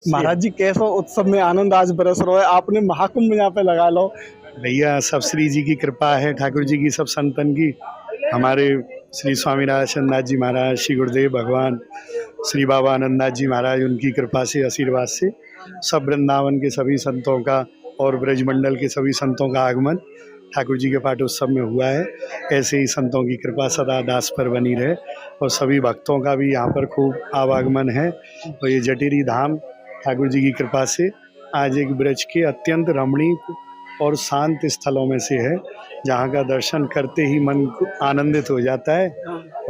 महाराज जी कैसा उत्सव में आनंद आज बरस रहा है, आपने महाकुंभ यहाँ पे लगा लो। भैया सब श्री जी की कृपा है, ठाकुर जी की, सब संतन की। हमारे श्री स्वामीनाथ चंद्रनाथ जी महाराज, श्री गुरुदेव भगवान, श्री बाबा आनंदनाथ जी महाराज, उनकी कृपा से, आशीर्वाद से सब वृंदावन के सभी संतों का और ब्रजमंडल के सभी संतों का आगमन ठाकुर जी के पाठोत्सव में हुआ है। ऐसे ही संतों की कृपा सदा दास पर बनी रहे और सभी भक्तों का भी यहाँ पर खूब आवागमन है। और ये जटेरी धाम ठाकुर जी की कृपा से आज एक ब्रज के अत्यंत रमणीक और शांत स्थलों में से है, जहाँ का दर्शन करते ही मन आनंदित हो जाता है।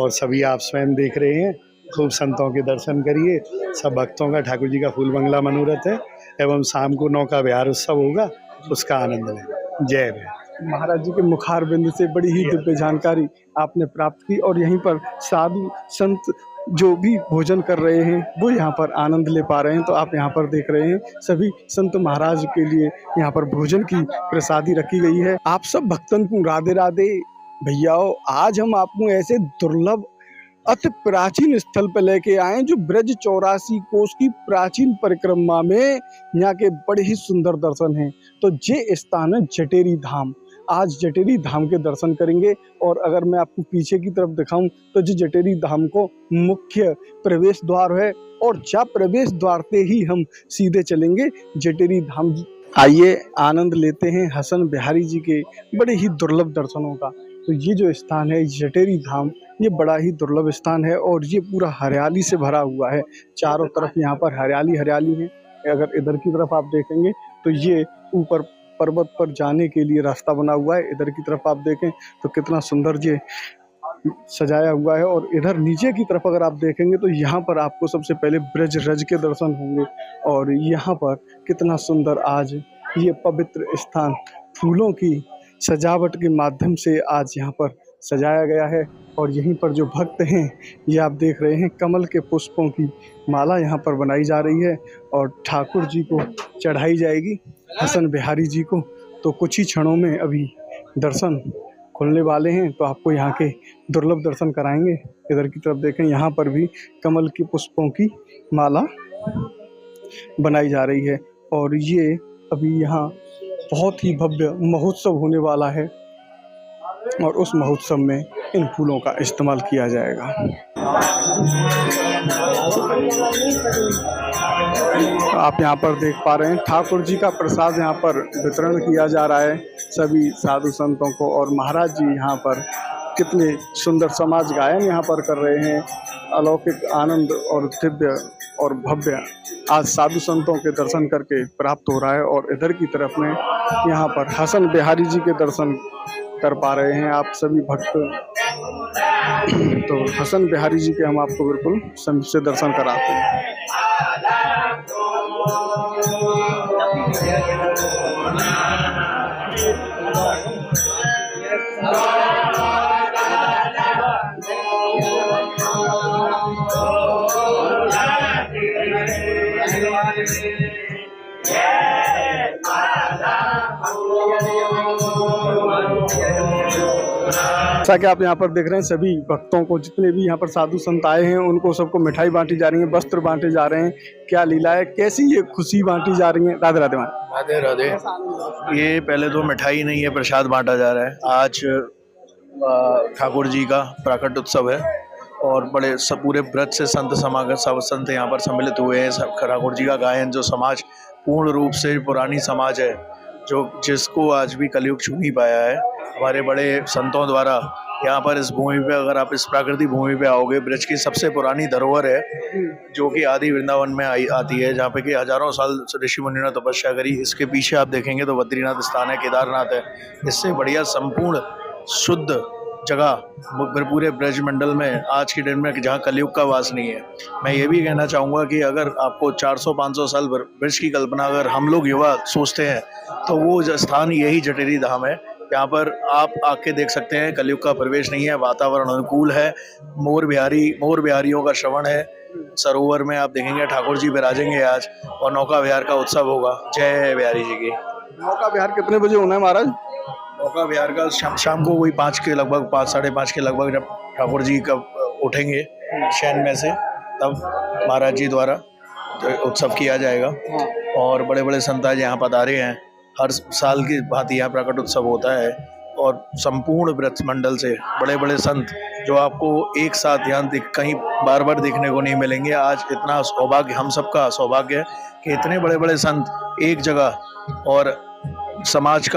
और सभी आप स्वयं देख रहे हैं, खूब संतों के दर्शन करिए। सब भक्तों का ठाकुर जी का फूल बंगला मनोरथ है एवं शाम को नौका विहार उत्सव होगा, उसका आनंद लें। जय भैया। महाराज जी के मुखार बिंद से बड़ी ही दिव्य जानकारी आपने प्राप्त की और यहीं पर साधु संत जो भी भोजन कर रहे हैं वो यहाँ पर आनंद ले पा रहे हैं। तो आप यहाँ पर देख रहे हैं सभी संत महाराज के लिए यहाँ पर भोजन की प्रसादी रखी गई है। आप सब भक्तन को राधे राधे। भैयाओ, आज हम आपको ऐसे दुर्लभ अति प्राचीन स्थल पर लेके आए जो ब्रज 84 कोस की प्राचीन परिक्रमा में यहाँ के बड़े ही सुंदर दर्शन हैं। तो ये स्थान है जटेरी धाम। आज जटेरी धाम के दर्शन करेंगे और अगर मैं आपको पीछे की तरफ दिखाऊं तो जो जटेरी धाम को मुख्य प्रवेश द्वार है और जा प्रवेश द्वार से ही हम सीधे चलेंगे जटेरी धाम। आइए आनंद लेते हैं हसन बिहारी जी के बड़े ही दुर्लभ दर्शनों का। तो ये जो स्थान है जटेरी धाम, ये बड़ा ही दुर्लभ स्थान है और ये पूरा हरियाली से भरा हुआ है। चारों तरफ यहाँ पर हरियाली हरियाली है। अगर इधर की तरफ आप देखेंगे तो ये ऊपर पर्वत पर जाने के लिए रास्ता बना हुआ है। इधर की तरफ आप देखें तो कितना सुंदर ये सजाया हुआ है और इधर नीचे की तरफ अगर आप देखेंगे तो यहाँ पर आपको सबसे पहले ब्रज रज के दर्शन होंगे। और यहाँ पर कितना सुंदर आज ये पवित्र स्थान फूलों की सजावट के माध्यम से आज यहाँ पर सजाया गया है। और यहीं पर जो भक्त हैं ये आप देख रहे हैं कमल के पुष्पों की माला यहाँ पर बनाई जा रही है और ठाकुर जी को चढ़ाई जाएगी हसन बिहारी जी को। तो कुछ ही क्षणों में अभी दर्शन खुलने वाले हैं, तो आपको यहाँ के दुर्लभ दर्शन कराएंगे। इधर की तरफ देखें, यहाँ पर भी कमल के पुष्पों की माला बनाई जा रही है और ये अभी यहाँ बहुत ही भव्य महोत्सव होने वाला है और उस महोत्सव में इन फूलों का इस्तेमाल किया जाएगा। आप यहाँ पर देख पा रहे हैं ठाकुर जी का प्रसाद यहाँ पर वितरण किया जा रहा है सभी साधु संतों को। और महाराज जी यहाँ पर कितने सुंदर समाज गायन यहाँ पर कर रहे हैं। अलौकिक आनंद और दिव्य और भव्य आज साधु संतों के दर्शन करके प्राप्त हो रहा है। और इधर की तरफ में यहाँ पर हसन बिहारी जी के दर्शन कर पा रहे हैं आप सभी भक्त। तो हसन बिहारी जी के हम आपको बिल्कुल समीप से दर्शन कराते हैं। जैसा कि आप यहाँ पर देख रहे हैं सभी भक्तों को, जितने भी यहाँ पर साधु संत आए हैं उनको सबको मिठाई बांटी जा रही है, वस्त्र बांटे जा रहे हैं। क्या लीला है, कैसी ये खुशी बांटी जा रही है। राधे राधे। राधे राधे। ये पहले तो मिठाई नहीं है, प्रसाद बांटा जा रहा है। आज ठाकुर जी का प्राकट उत्सव है और बड़े सब पूरे ब्रज से संत समागम, सब संत यहाँ पर सम्मिलित हुए हैं। सब ठाकुर जी का गायन, जो समाज पूर्ण रूप से पुरानी समाज है, जो जिसको आज भी कलयुग छू नहीं पाया है, हमारे बड़े संतों द्वारा यहाँ पर इस भूमि पे, अगर आप इस प्राकृतिक भूमि पे आओगे, ब्रज की सबसे पुरानी धरोहर है जो कि आदि वृंदावन में आती है, जहाँ पे कि हजारों साल ऋषि मुनि ने तपस्या करी। इसके पीछे आप देखेंगे तो बद्रीनाथ स्थान है, केदारनाथ है। इससे बढ़िया संपूर्ण शुद्ध जगह पूरे ब्रज मंडल में आज के दिन में जहाँ कलयुग का वास नहीं है। मैं ये भी कहना चाहूँगा कि अगर आपको 400-500 साल ब्रज की कल्पना अगर हम लोग युवा सोचते हैं तो वो स्थान यही जटेरी धाम है। यहाँ पर आप आके देख सकते हैं, कलयुग का प्रवेश नहीं है, वातावरण अनुकूल है, मोर बिहारियों का श्रवण है। सरोवर में आप देखेंगे ठाकुर जी विराजेंगे आज और नौका विहार का उत्सव होगा। जय बिहारी जी की। नौका विहार कितने बजे होना है महाराज? नौका विहार का शाम को वही 5 के लगभग, 5-5:30 के लगभग, जब ठाकुर जी कब उठेंगे शयन में से, तब महाराज जी द्वारा उत्सव किया जाएगा और बड़े बड़े संत आज यहाँ पधारे हैं। हर साल की भांति यहाँ प्रकट उत्सव होता है और संपूर्ण ब्रज मंडल से बड़े बड़े संत जो आपको एक साथ यहाँ कहीं बार बार देखने को नहीं मिलेंगे। आज इतना सौभाग्य, हम सबका सौभाग्य है कि इतने बड़े बड़े संत एक जगह और समाज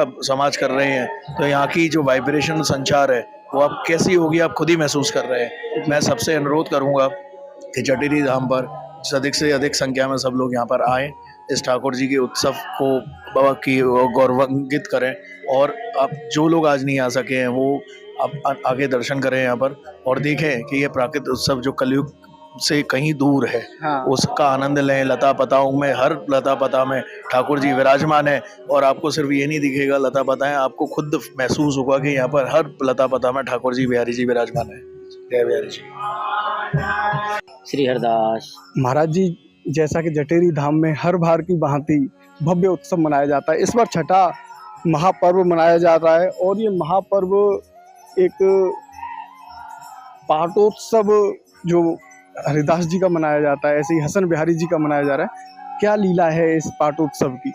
कर रहे हैं। तो यहाँ की जो वाइब्रेशन संचार है वो आप कैसी होगी आप खुद ही महसूस कर रहे हैं। मैं सबसे अनुरोध करूँगा कि जटेरी धाम पर अधिक से अधिक संख्या में सब लोग यहाँ पर आएँ, इस ठाकुर जी के उत्सव को की गौरवान्वित करें और अब जो लोग आज नहीं आ सके हैं वो अब आगे दर्शन करें यहाँ पर और देखें कि ये प्राकृतिक उत्सव जो कलयुग से कहीं दूर है, उसका आनंद लें। लता पताओं में, हर लता पता में ठाकुर जी विराजमान है और आपको सिर्फ ये नहीं दिखेगा लता पताएं, आपको खुद महसूस होगा कि यहाँ पर हर लता पता में ठाकुर जी बिहारी जी विराजमान है। जय बिहारी जी। श्री हरदास महाराज जी, जैसा कि जटेरी धाम में हर बार की भांति भव्य उत्सव मनाया जाता है, इस बार छठा महापर्व मनाया जा रहा है और ये महापर्व एक पाटोत्सव जो हरिदास जी का मनाया जाता है, ऐसे ही हसन बिहारी जी का मनाया जा रहा है। क्या लीला है इस पाटोत्सव की?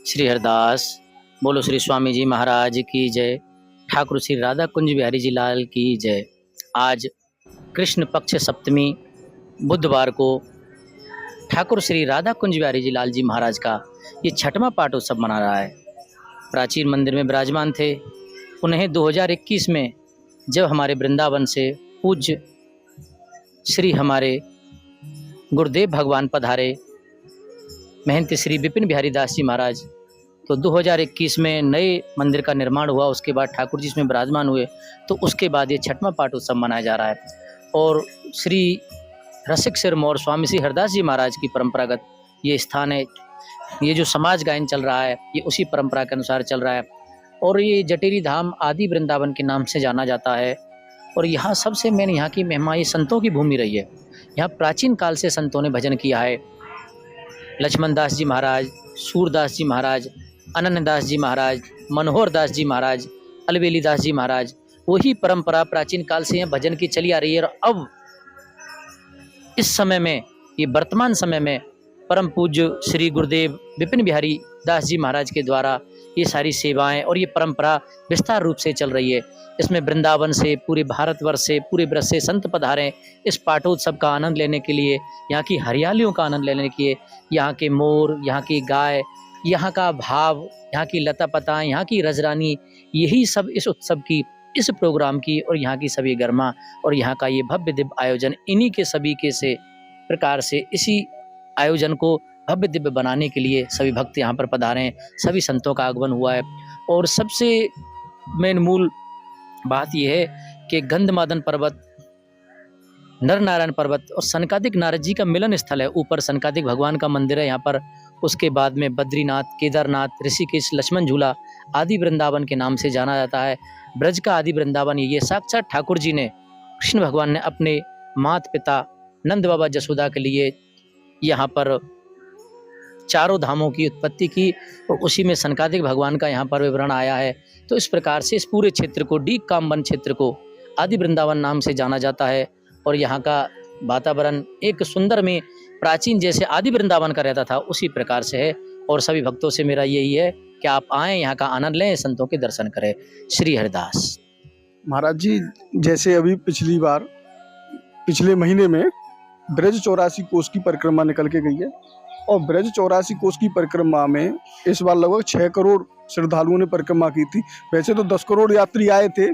श्री हरदास बोलो, श्री स्वामी जी महाराज की जय, ठाकुर श्री राधा कुंज बिहारी जी लाल की जय। आज कृष्ण पक्ष सप्तमी बुधवार को ठाकुर श्री राधा कुंज बिहारी जी लाल जी महाराज का ये छठवां पाटोत्सव मना रहा है। प्राचीन मंदिर में विराजमान थे, उन्हें 2021 में जब हमारे वृंदावन से पूज्य श्री हमारे गुरुदेव भगवान पधारे महंत श्री विपिन बिहारी दास जी महाराज, तो 2021 में नए मंदिर का निर्माण हुआ। उसके बाद ठाकुर जी इसमें विराजमान हुए, तो उसके बाद ये छठवां पाटोत्सव मनाया जा रहा है। और श्री रसिक सिरमौर स्वामी श्री हरदास जी महाराज की परंपरागत ये स्थान है। ये जो समाज गायन चल रहा है ये उसी परंपरा के अनुसार चल रहा है और ये जटेरी धाम आदि वृंदावन के नाम से जाना जाता है। और यहाँ सबसे मेन यहाँ की महिमा, ये संतों की भूमि रही है। यहाँ प्राचीन काल से संतों ने भजन किया है। लक्ष्मण दास जी महाराज, सूरदास जी महाराज, अनन्य दास जी महाराज, मनोहर दास जी महाराज, अलबेली दास जी महाराज, वही परंपरा प्राचीन काल से यहाँ भजन की चली आ रही है। और अब इस समय में, ये वर्तमान समय में परम पूज्य श्री गुरुदेव विपिन बिहारी दास जी महाराज के द्वारा ये सारी सेवाएं और ये परंपरा विस्तार रूप से चल रही है। इसमें वृंदावन से, पूरे भारतवर्ष से, पूरे ब्रज से संत पधारे इस पाटोत्सव का आनंद लेने के लिए, यहाँ की हरियालियों का आनंद लेने के लिए। यहाँ के मोर, यहाँ की गाय, यहाँ का भाव, यहाँ की लता पता, यहाँ की रजरानी, यही सब इस उत्सव की, इस प्रोग्राम की और यहाँ की सभी गरिमा और यहाँ का ये भव्य दिव्य आयोजन, इन्हीं के सभी के से प्रकार से इसी आयोजन को भव्य दिव्य बनाने के लिए सभी भक्त यहाँ पर पधारे हैं। सभी संतों का आगमन हुआ है और सबसे मेन मूल बात यह है कि गंधमादन पर्वत, नर नारायण पर्वत और सनकादिक नारद जी का मिलन स्थल है। ऊपर सनकादिक भगवान का मंदिर है यहाँ पर। उसके बाद में बद्रीनाथ, केदारनाथ, ऋषिकेश, लक्ष्मण झूला आदि वृंदावन के नाम से जाना जाता है। ब्रज का आदि वृंदावन ये साक्षात ठाकुर जी ने, कृष्ण भगवान ने अपने माता पिता नंद बाबा जसोदा के लिए यहाँ पर चारों धामों की उत्पत्ति की और उसी में सनकादिक भगवान का यहाँ पर विवरण आया है। तो इस प्रकार से इस पूरे क्षेत्र को, डीक कामवन क्षेत्र को आदि वृंदावन नाम से जाना जाता है। और यहाँ का वातावरण एक सुंदर में प्राचीन जैसे आदि वृंदावन का रहता था उसी प्रकार से है। और सभी भक्तों से मेरा यही है कि आप आएँ, यहाँ का आनंद लें, संतों के दर्शन करें। श्री हरिदास। महाराज जी, जैसे अभी पिछले महीने में ब्रज 84 कोस की परिक्रमा निकल के गई है और ब्रज 84 कोस की परिक्रमा में इस बार लगभग 6 करोड़ श्रद्धालुओं ने परिक्रमा की थी। वैसे तो 10 करोड़ यात्री आए थे,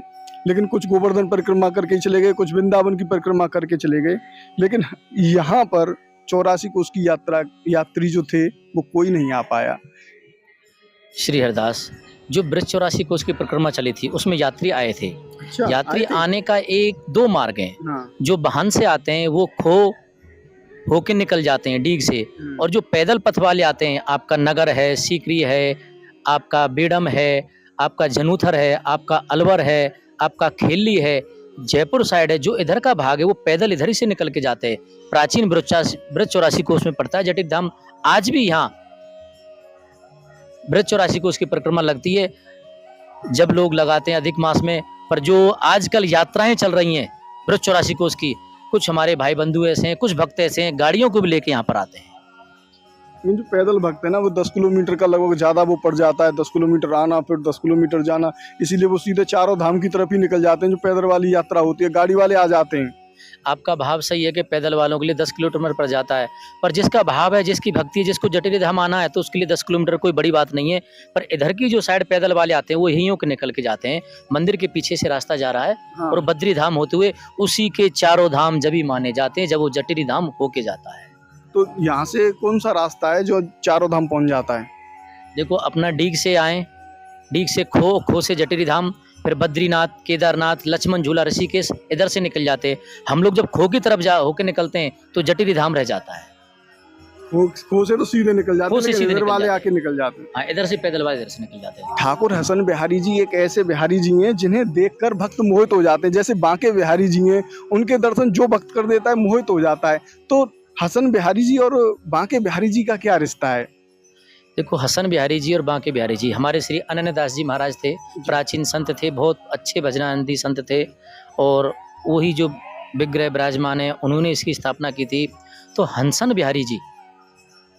लेकिन कुछ गोवर्धन परिक्रमा करके चले गए, कुछ वृंदावन की परिक्रमा करके चले गए। लेकिन यहाँ पर 84 कोस की यात्री जो थे वो कोई नहीं आ पाया। श्री हरदास, जो ब्रज 84 कोस की परिक्रमा चली थी उसमें यात्री आए थे। अच्छा, यात्री आने का 1-2 मार्ग हैं। हाँ। जो वाहन से आते हैं वो होके निकल जाते हैं डीग से, और जो पैदल पथ वाले आते हैं, आपका नगर है, सीकरी है, आपका बेडम है, आपका जनूथर है, आपका अलवर है, आपका खेली है, जयपुर साइड है, जो इधर का भाग है वो पैदल इधर ही से निकल के जाते हैं। प्राचीन ब्रज 84 कोस में पड़ता है जटिल धाम। आज भी यहाँ ब्रज 84 कोस की परिक्रमा लगती है जब लोग लगाते हैं अधिक मास में। पर जो आजकल यात्राएं चल रही हैं ब्रज 84 कोस की, कुछ हमारे भाई बंधु ऐसे हैं, कुछ भक्त ऐसे हैं, गाड़ियों को भी लेके यहाँ पर आते हैं। ये जो पैदल भक्त है ना, वो 10 किलोमीटर का लगभग ज़्यादा वो पड़ जाता है, 10 किलोमीटर आना फिर 10 किलोमीटर जाना, इसीलिए वो सीधे चारों धाम की तरफ ही निकल जाते हैं। जो पैदल वाली यात्रा होती है, गाड़ी वाले आ जाते हैं। आपका भाव सही है कि पैदल वालों के लिए 10 किलोमीटर पड़ जाता है, पर जिसका भाव है, जिसकी भक्ति है, जिसको जटिल धाम आना है, तो उसके लिए 10 किलोमीटर कोई बड़ी बात नहीं है। पर इधर की जो साइड पैदल वाले आते हैं वो यहीं के निकल के जाते हैं। मंदिर के पीछे से रास्ता जा रहा है हाँ। और बद्री धाम होते हुए उसी के चारों धाम जब ही माने जाते हैं जब वो जटिल धाम होके जाता है। तो यहाँ से कौन सा रास्ता है जो चारों धाम पहुँच जाता है? देखो, अपना डीग से आए, डीग से खो से जटिल धाम, फिर बद्रीनाथ, केदारनाथ, लक्ष्मण झूला, ऋषिकेश, इधर से निकल जाते हैं। हम लोग जब खो की तरफ होके निकलते हैं तो जटिल धाम रह जाता है। खो से तो सीधे निकल जाते खो से हैं, सीधे इधर निकल वाले जाते आके निकल जाते हैं। हाँ, इधर से पैदल वाले इधर से निकल जाते हैं। ठाकुर हसन बिहारी जी एक ऐसे बिहारी जी हैं जिन्हें देखकर भक्त मोहित हो जाते हैं। जैसे बांके बिहारी जी हैं, उनके दर्शन जो भक्त कर देता है मोहित हो जाता है। तो हसन बिहारी जी और बांके बिहारी जी का क्या रिश्ता है? देखो, हसन बिहारी जी और बांके बिहारी जी हमारे श्री अनन्यदास जी महाराज थे, प्राचीन संत थे, बहुत अच्छे भजनानंदी संत थे, और वही जो विग्रह विराजमान है उन्होंने इसकी स्थापना की थी। तो हंसन बिहारी जी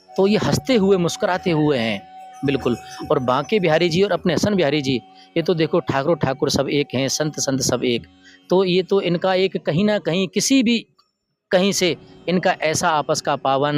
तो ये हंसते हुए मुस्कुराते हुए हैं बिल्कुल, और बांके बिहारी जी और अपने हसन बिहारी जी, ये तो देखो ठाकुर ठाकुर सब एक हैं, संत संत सब एक। तो ये तो इनका एक कहीं ना कहीं किसी भी कहीं से इनका ऐसा आपस का पावन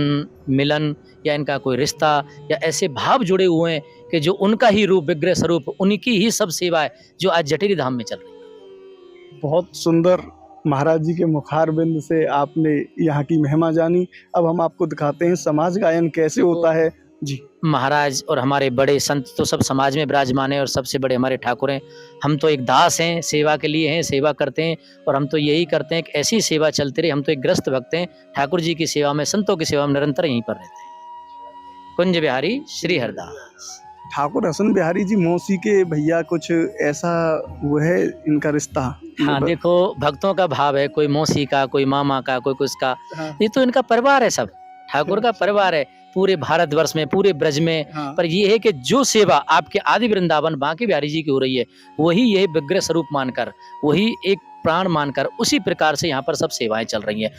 मिलन या इनका कोई रिश्ता या ऐसे भाव जुड़े हुए हैं कि जो उनका ही रूप, विग्रह स्वरूप, उनकी ही सब सेवा है जो आज जटिल धाम में चल रही है। बहुत सुंदर महाराज जी के मुखारबिंद से आपने यहाँ की महिमा जानी। अब हम आपको दिखाते हैं समाज गायन कैसे होता है। जी, महाराज और हमारे बड़े संत तो सब समाज में विराजमान है और सबसे बड़े हमारे ठाकुर हैं। हम तो एक दास हैं, सेवा के लिए हैं, सेवा करते हैं, और हम तो यही करते हैं कि ऐसी सेवा चलती रहे। हम तो एक ग्रस्त भक्त हैं, ठाकुर जी की सेवा में, संतों की सेवा में निरंतर यहीं पर रहते हैं। कुंज बिहारी श्री हरदास। ठाकुर हसन बिहारी जी मौसी के भैया, कुछ ऐसा वो है इनका रिश्ता? हाँ, देखो, भक्तों का भाव है, कोई मौसी का, कोई मामा का, कोई किसका। हाँ। ये तो इनका परिवार है, सब ठाकुर का परिवार है पूरे भारतवर्ष में, पूरे ब्रज में। हाँ। पर ये है कि जो सेवा आपके आदि वृंदावन बांके बिहारी जी की हो रही है, वही ये विग्रह स्वरूप मानकर, वही एक प्राण मानकर, उसी प्रकार से यहाँ पर सब सेवाएं चल रही हैं।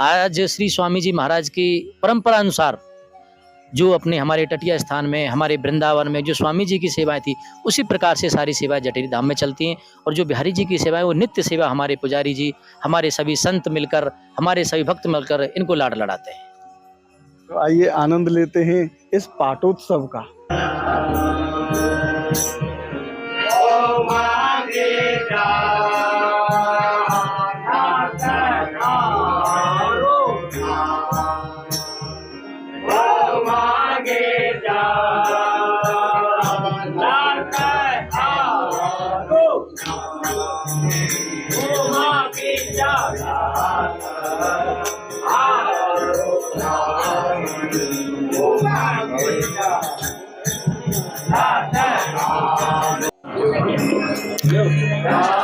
आज श्री स्वामी जी महाराज की परंपरा अनुसार जो अपने हमारे टटिया स्थान में, हमारे वृंदावन में जो स्वामी जी की सेवाएं थी, उसी प्रकार से सारी सेवाएं जटिल धाम में चलती हैं। और जो बिहारी जी की सेवाएं, वो नित्य सेवा हमारे पुजारी जी, हमारे सभी संत मिलकर, हमारे सभी भक्त मिलकर इनको लाड लड़ाते हैं। तो आइए आनंद लेते हैं इस पाटोत्सव का।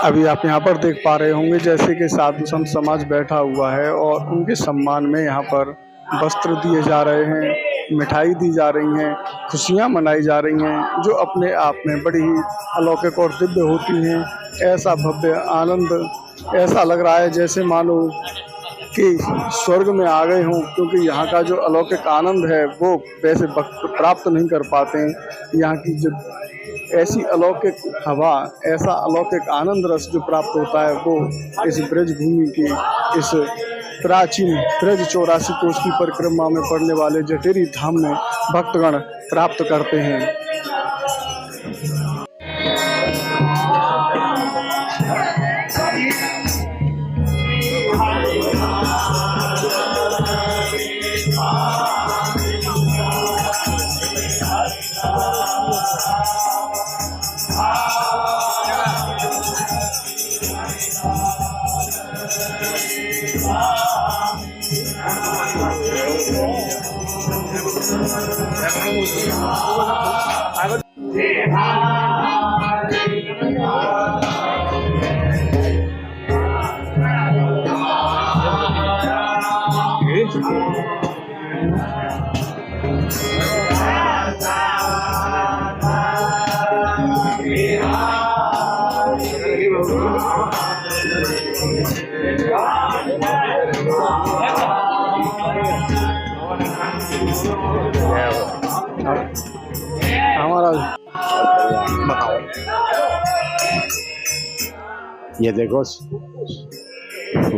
अभी आप यहाँ पर देख पा रहे होंगे जैसे कि साधु संत समाज बैठा हुआ है और उनके सम्मान में यहाँ पर वस्त्र दिए जा रहे हैं, मिठाई दी जा रही हैं, खुशियाँ मनाई जा रही हैं, जो अपने आप में बड़ी ही अलौकिक और दिव्य होती हैं। ऐसा भव्य आनंद, ऐसा लग रहा है जैसे मानो कि स्वर्ग में आ गए हों, क्योंकि यहाँ का जो अलौकिक आनंद है वो वैसे भक्त प्राप्त नहीं कर पाते हैं। यहाँ की जो ऐसी अलौकिक हवा, ऐसा अलौकिक आनंद रस जो प्राप्त होता है वो इस ब्रज भूमि की, इस प्राचीन ब्रज 84 कोष की परिक्रमा में पड़ने वाले जटेरी धाम में भक्तगण प्राप्त करते हैं। हमारा बताओ। ये देखो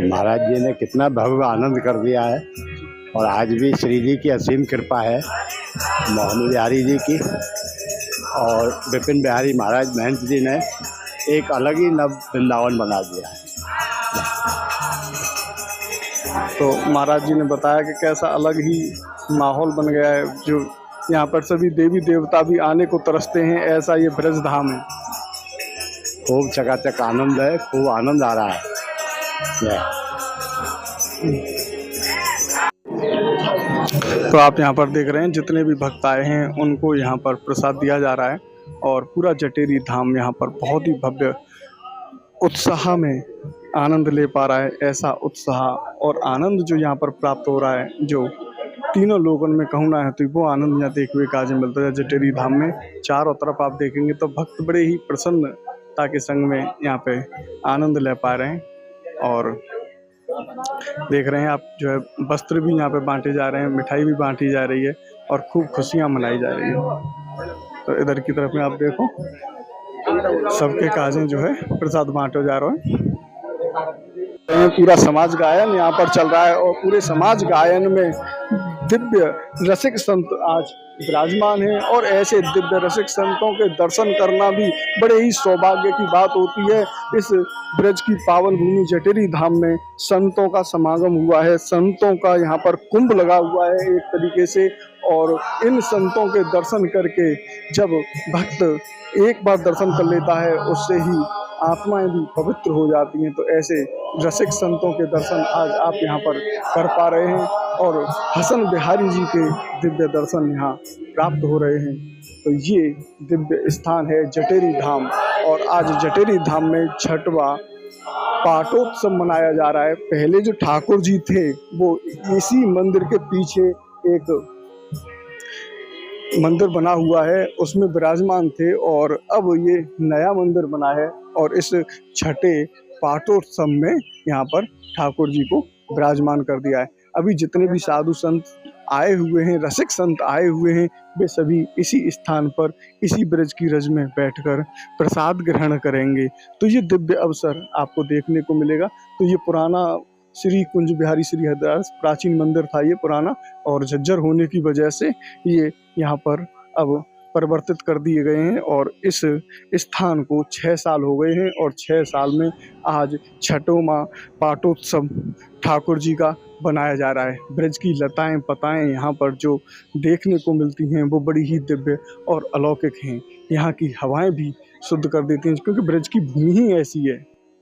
महाराज जी ने कितना भव्य आनंद कर दिया है। और आज भी श्री जी की असीम कृपा है, मोहन बिहारी जी की और विपिन बिहारी महाराज महंत जी ने एक अलग ही नव वृंदावन बना दिया है। तो महाराज जी ने बताया कि कैसा अलग ही माहौल बन गया है, जो यहाँ पर सभी देवी देवता भी आने को तरसते हैं, ऐसा ये ब्रज धाम है। खूब चकाचक आनंद है, खूब आनंद आ रहा है। तो आप यहाँ पर देख रहे हैं जितने भी भक्त आए हैं उनको यहाँ पर प्रसाद दिया जा रहा है और पूरा जटेरी धाम यहाँ पर बहुत ही भव्य उत्साह में आनंद ले पा रहा है। ऐसा उत्साह और आनंद जो यहाँ पर प्राप्त हो रहा है, जो तीनों लोगों में कहूँ ना है, तो वो आनंद यहाँ देखने का आज मिलता है जटेरी धाम में। चारों तरफ आप देखेंगे तो भक्त बड़े ही प्रसन्नता के संग में यहाँ पे आनंद ले पा रहे हैं। और देख रहे हैं आप जो है वस्त्र भी यहाँ पे बांटे जा रहे हैं, मिठाई भी बांटी जा रही है और खूब खुशियाँ मनाई जा रही है। तो इधर की तरफ में आप देखो सबके काजें जो है प्रसाद बांटे जा रहे हैं। पूरा समाज गायन यहाँ पर चल रहा है और पूरे समाज गायन में दिव्य रसिक संत आज विराजमान हैं और ऐसे दिव्य रसिक संतों के दर्शन करना भी बड़े ही सौभाग्य की बात होती है। इस ब्रज की पावन भूमि जटेरी धाम में संतों का समागम हुआ है, संतों का यहाँ पर कुंभ लगा हुआ है एक तरीके से। और इन संतों के दर्शन करके जब भक्त एक बार दर्शन कर लेता है उससे ही आत्माएं भी पवित्र हो जाती हैं। तो ऐसे रसिक संतों के दर्शन आज आप यहाँ पर कर पा रहे हैं और हसन बिहारी जी के दिव्य दर्शन यहाँ प्राप्त हो रहे हैं। तो ये दिव्य स्थान है जटेरी धाम और आज जटेरी धाम में छठवां पाटोत्सव मनाया जा रहा है। पहले जो ठाकुर जी थे वो इसी मंदिर के पीछे एक मंदिर बना हुआ है उसमें विराजमान थे और अब ये नया मंदिर बना है और इस छठे पाटोत्सव में यहाँ पर ठाकुर जी को विराजमान कर दिया है। अभी जितने भी साधु संत आए हुए हैं, रसिक संत आए हुए हैं, वे सभी इसी स्थान पर इसी ब्रज की रज में बैठकर प्रसाद ग्रहण करेंगे। तो ये दिव्य अवसर आपको देखने को मिलेगा। तो ये पुराना श्री कुंज बिहारी श्री हरदास प्राचीन मंदिर था ये पुराना, और झज्जर होने की वजह से ये यहाँ पर अब परिवर्तित कर दिए गए हैं और इस स्थान को 6 साल हो गए हैं और 6 साल में आज छठवां पाटोत्सव ठाकुर जी का बनाया जा रहा है। ब्रज की लताएं पताएं यहाँ पर जो देखने को मिलती हैं वो बड़ी ही दिव्य और अलौकिक हैं। यहाँ की हवाएं भी शुद्ध कर देती हैं क्योंकि ब्रज की भूमि ही ऐसी है।